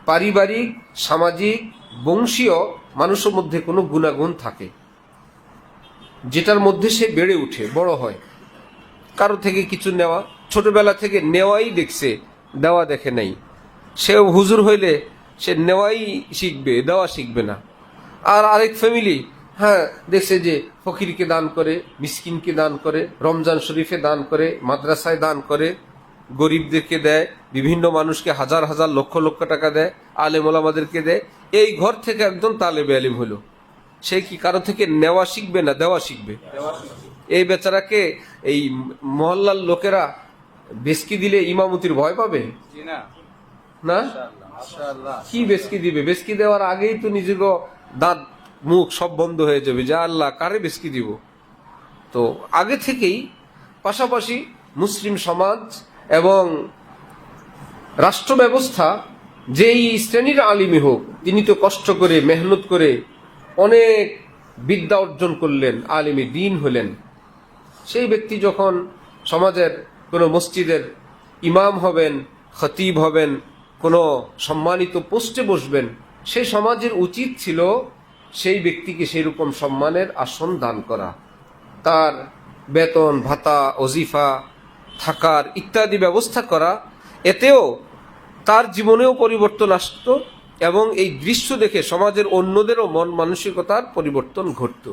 পারিবারিক, সামাজিক, বংশীয় মানুষের মধ্যে কোনো গুণাগুণ থাকে, যেটার মধ্যে সে বেড়ে উঠে, বড় হয়। কারো থেকে কিছু নেওয়া, ছোটবেলা থেকে নেওয়াই দেখছে, দেওয়া দেখে নাই। সেও হুজুর হইলে সে নেওয়াই শিখবে, দেওয়া শিখবে না। আর আরেক ফ্যামিলি, হ্যাঁ, দেখছে যে ফকিরকে দান করে, মিসকিনকে দান করে, রমজান শরীফে দান করে, মাদ্রাসায় দান করে, গরিবদেরকে দেয়, বিভিন্ন মানুষকে হাজার হাজার লক্ষ লক্ষ টাকা দেয়, আলেম ওলামাদেরকে দেয়। এই ঘর থেকে একজন তালেবে আলিম হলো, সে কি কারো থেকে নেওয়া শিখবে না দেওয়া শিখবে? এই বেচারাকে এই মহল্লার লোকেরা বেসকি দিলে ইমামতির ভয় পাবে না? কি বেসকি দিবে? বেসকি দেওয়ার আগেই তো নিজের দাঁত মুখ সব বন্ধ হয়ে যাবে, যা আল্লাহ কারে বেসকি দিব। তো আগে থেকেই পাশাপাশি মুসলিম সমাজ এবং রাষ্ট্র ব্যবস্থা, যেই শ্রেণীর আলিমই হোক, তিনি তো কষ্ট করে মেহনত করে অনেক বিদ্যা অর্জন করলেন, আলিমে দ্বীন হলেন। সেই ব্যক্তি যখন সমাজের কোনো মসজিদের ইমাম হবেন, খতিব হবেন, কোনো সম্মানিত পোস্টে বসবেন, সেই সমাজের উচিত ছিল সেই ব্যক্তিকে সেই রকম সম্মানের আসন দান করা, তার বেতন ভাতা, ওজিফা, থাকার ইত্যাদি ব্যবস্থা করা। এতেও তার জীবনেও পরিবর্তন আসতো এবং এই দৃশ্য দেখে সমাজের অন্যদেরও মন মানসিকতার পরিবর্তন ঘটতো।